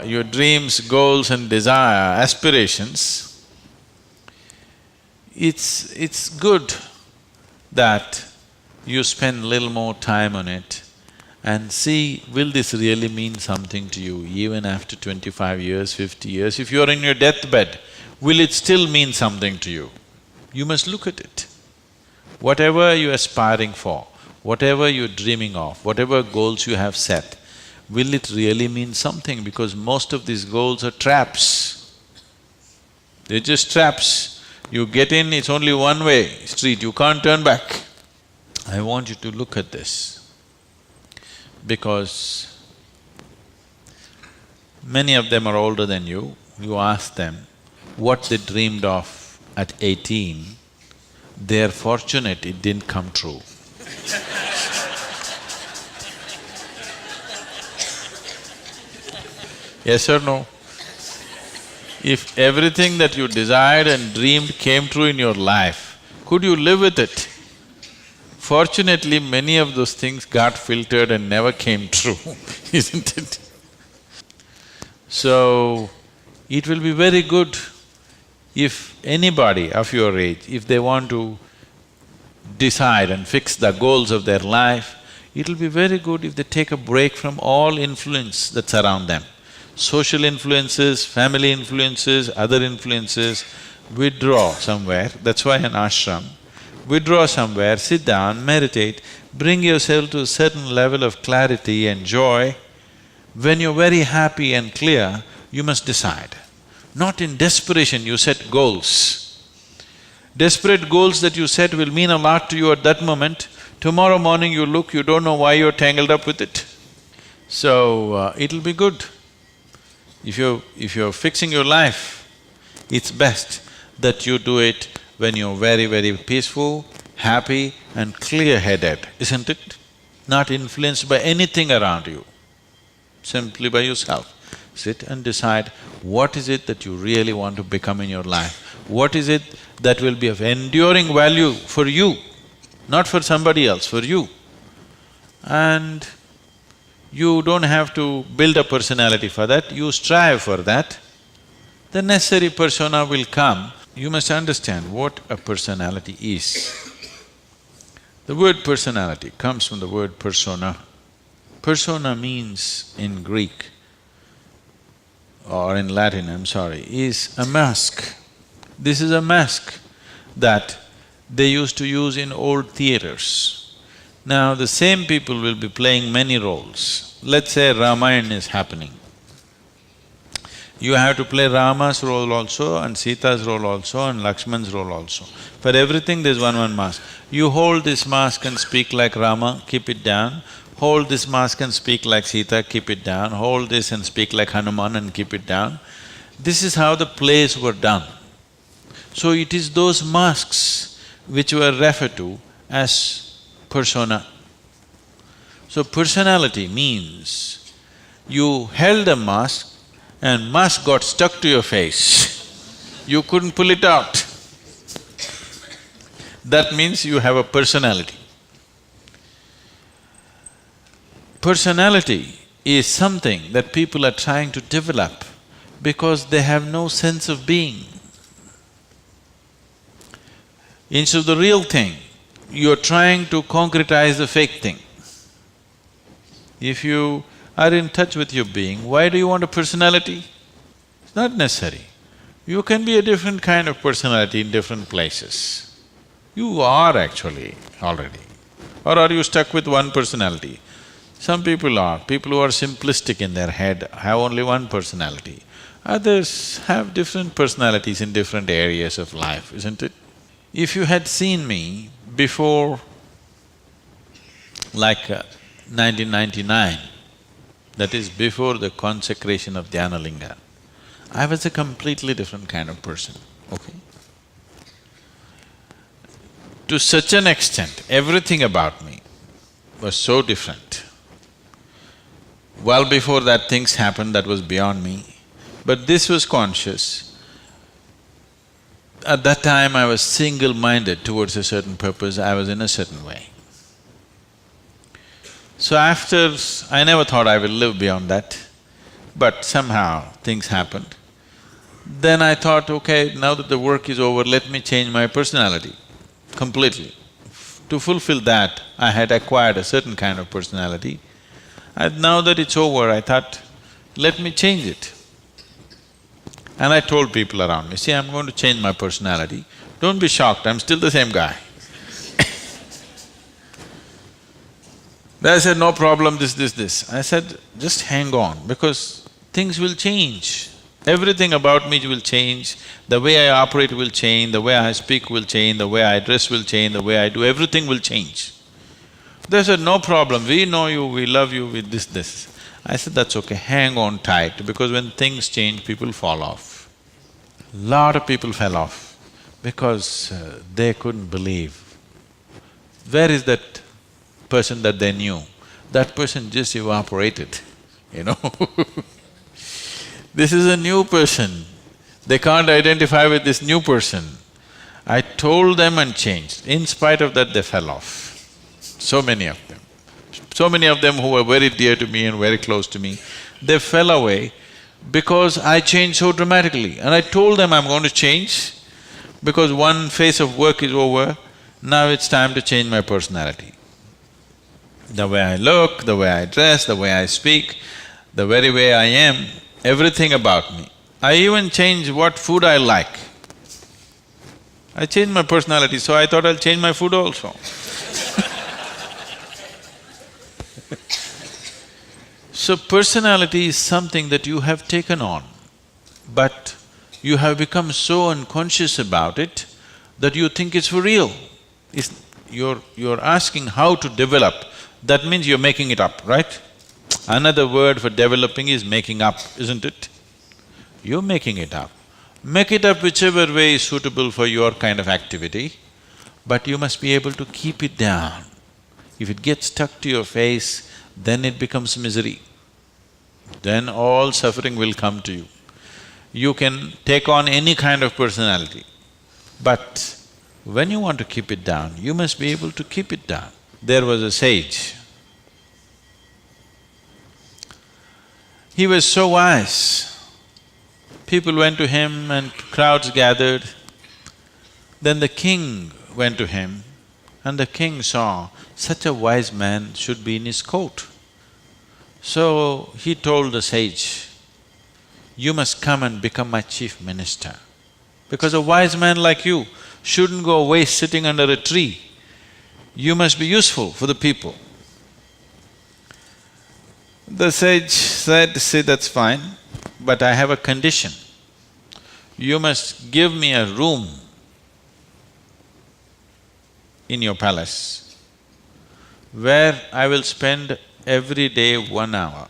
your dreams, goals and desire, aspirations, it's good that you spend little more time on it and see, will this really mean something to you even after 25 years, 50 years? If you're in your deathbed, will it still mean something to you? You must look at it. Whatever you're aspiring for, whatever you're dreaming of, whatever goals you have set, will it really mean something? Because most of these goals are traps. They're just traps. You get in, it's only one-way street, you can't turn back. I want you to look at this, because many of them are older than you. You ask them what they dreamed of at 18, they're fortunate it didn't come true. Yes or no? If everything that you desired and dreamed came true in your life, could you live with it? Fortunately, many of those things got filtered and never came true, isn't it? So, it will be very good if anybody of your age, if they want to decide and fix the goals of their life, it'll be very good if they take a break from all influence that's around them. Social influences, family influences, other influences, withdraw somewhere, that's why an ashram. Withdraw somewhere, sit down, meditate, bring yourself to a certain level of clarity and joy. When you're very happy and clear, you must decide. Not in desperation, you set goals. Desperate goals that you set will mean a lot to you at that moment. Tomorrow morning you look, you don't know why you're tangled up with it. So, it'll be good. If you're fixing your life, it's best that you do it when you're very, very peaceful, happy and clear-headed, isn't it? Not influenced by anything around you, simply by yourself. Sit and decide what is it that you really want to become in your life. What is it that will be of enduring value for you, not for somebody else, for you. And you don't have to build a personality for that, you strive for that. The necessary persona will come. You must understand what a personality is. The word personality comes from the word persona. Persona means in Greek or in Latin, I'm sorry, is a mask. This is a mask that they used to use in old theaters. Now the same people will be playing many roles. Let's say Ramayana is happening. You have to play Rama's role also and Sita's role also and Lakshman's role also. For everything there's one mask. You hold this mask and speak like Rama, keep it down. Hold this mask and speak like Sita, keep it down. Hold this and speak like Hanuman and keep it down. This is how the plays were done. So it is those masks which were referred to as persona. So personality means you held a mask and mask got stuck to your face, you couldn't pull it out. That means you have a personality. Personality is something that people are trying to develop because they have no sense of being. Instead of the real thing, you're trying to concretize the fake thing. If you are in touch with your being, why do you want a personality? It's not necessary. You can be a different kind of personality in different places. You are actually already. Or are you stuck with one personality? Some people are. People who are simplistic in their head have only one personality. Others have different personalities in different areas of life, isn't it? If you had seen me before like 1999, that is before the consecration of Dhyanalinga, I was a completely different kind of person, okay? To such an extent, everything about me was so different. Well before that things happened that was beyond me, but this was conscious. At that time I was single-minded towards a certain purpose, I was in a certain way. So after… I never thought I will live beyond that. but somehow things happened. Then I thought, okay, now that the work is over, let me change my personality completely. To fulfill that, I had acquired a certain kind of personality. And now that it's over, I thought, let me change it. And I told people around me, see, I'm going to change my personality. Don't be shocked, I'm still the same guy. They said, no problem, this. I said, just hang on, because things will change. Everything about me will change, the way I operate will change, the way I speak will change, the way I dress will change, the way I do, everything will change. They said, no problem, we know you, we love you with this. I said, that's okay, hang on tight, because when things change, people fall off. Lot of people fell off because they couldn't believe. Where is that person that they knew? That person just evaporated, you know This is a new person, they can't identify with this new person. I told them and changed. In spite of that, they fell off, so many of them. So many of them who were very dear to me and very close to me, they fell away because I changed so dramatically. And I told them I'm going to change because one phase of work is over, now it's time to change my personality. The way I look, the way I dress, the way I speak, the very way I am, everything about me. I even changed what food I like. I changed my personality, so I thought I'll change my food also. So personality is something that you have taken on, but you have become so unconscious about it that you think it's for real. You're asking how to develop, that means you're making it up, right? Another word for developing is making up, isn't it? You're making it up. Make it up whichever way is suitable for your kind of activity, but you must be able to keep it down. If it gets stuck to your face, then it becomes misery. Then all suffering will come to you. You can take on any kind of personality, but when you want to keep it down, you must be able to keep it down. There was a sage. He was so wise. People went to him and crowds gathered. Then the king went to him and the king saw such a wise man should be in his court. So he told the sage, you must come and become my chief minister, because a wise man like you shouldn't go waste sitting under a tree. You must be useful for the people. The sage said, see, that's fine, but I have a condition. You must give me a room in your palace where I will spend every day 1 hour.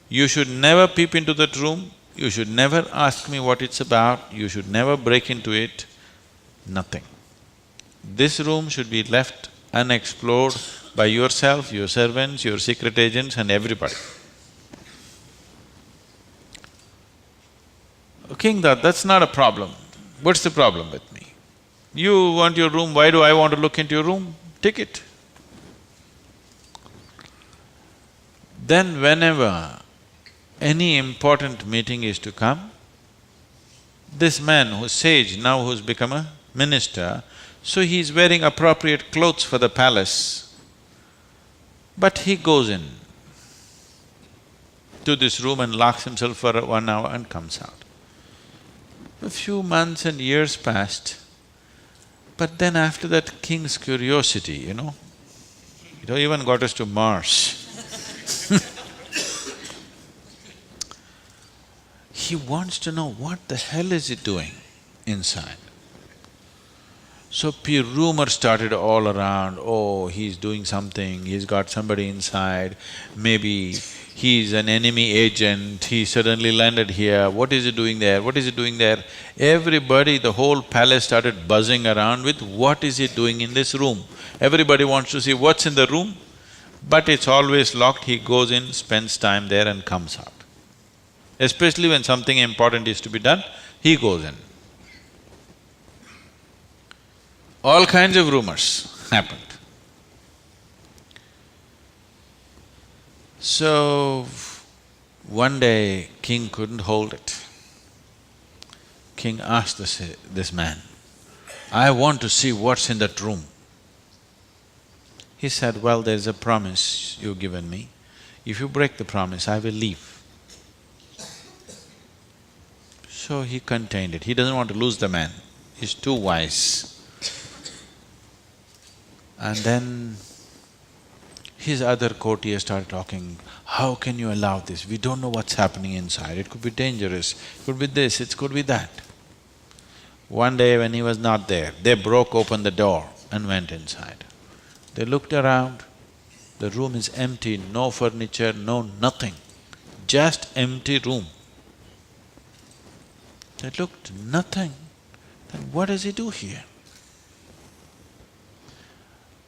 You should never peep into that room, you should never ask me what it's about, you should never break into it, nothing. This room should be left unexplored by yourself, your servants, your secret agents and everybody. King thought, that's not a problem. What's the problem with me? You want your room, why do I want to look into your room? Take it. Then whenever any important meeting is to come, this man who's sage, now who's become a minister, so he's wearing appropriate clothes for the palace, but he goes in to this room and locks himself for 1 hour and comes out. A few months and years passed, but then after that, king's curiosity, it even got us to Mars. He wants to know what the hell is he doing inside. So rumor started all around, oh, he's doing something, he's got somebody inside, maybe he's an enemy agent, he suddenly landed here, what is he doing there, what is he doing there? Everybody, the whole palace started buzzing around with what is he doing in this room. Everybody wants to see what's in the room, but it's always locked, he goes in, spends time there and comes out. Especially when something important is to be done, he goes in. All kinds of rumors happened. So, One day, king couldn't hold it. King asked this man, "I want to see what's in that room." He said, "Well, there's a promise you've given me. If you break the promise, I will leave." So he contained it. He doesn't want to lose the man. He's too wise. And then his other courtiers started talking, "How can you allow this? We don't know what's happening inside. It could be dangerous, it could be this, it could be that." One day when he was not there, they broke open the door and went inside. They looked around, the room is empty, no furniture, no nothing, just empty room. They looked, nothing. Then what does he do here?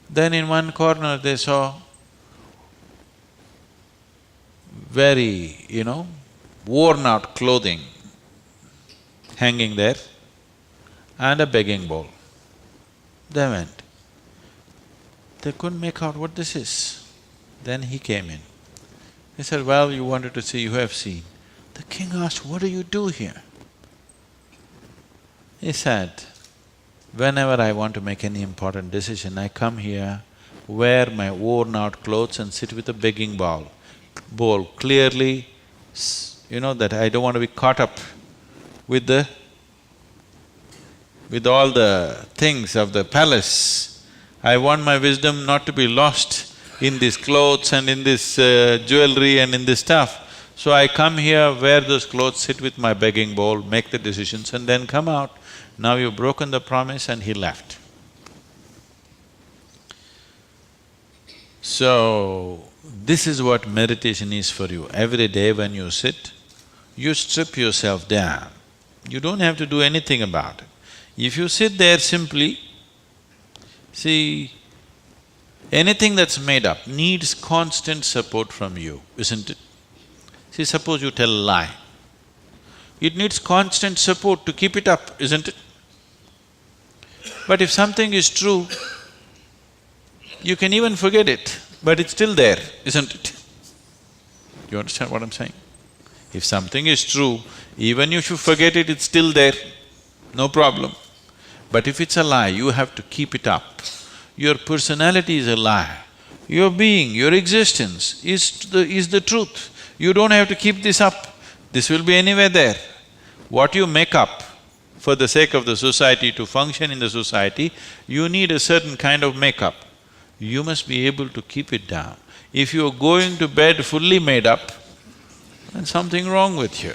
Then in one corner they saw very, worn out clothing hanging there and a begging bowl. They went. They couldn't make out what this is. Then he came in. He said, "Well, you wanted to see, you have seen." The king asked, "What do you do here?" He said, "Whenever I want to make any important decision, I come here, wear my worn-out clothes and sit with a begging bowl. Clearly, that I don't want to be caught up with all the things of the palace. I want my wisdom not to be lost in these clothes and in this jewelry and in this stuff. So I come here, wear those clothes, sit with my begging bowl, make the decisions and then come out. Now you've broken the promise," and he left. So, this is what meditation is for you. Every day when you sit, you strip yourself down. You don't have to do anything about it. If you sit there simply, see, anything that's made up needs constant support from you, isn't it? See, suppose you tell a lie. It needs constant support to keep it up, isn't it? But if something is true, you can even forget it, but it's still there, isn't it? You understand what I'm saying? If something is true, even if you forget it, it's still there, no problem. But if it's a lie, you have to keep it up. Your personality is a lie. Your being, your existence is the truth. You don't have to keep this up, this will be anywhere there. What you make up for the sake of the society, to function in the society, you need a certain kind of makeup. You must be able to keep it down. If you're going to bed fully made up, then something wrong with you.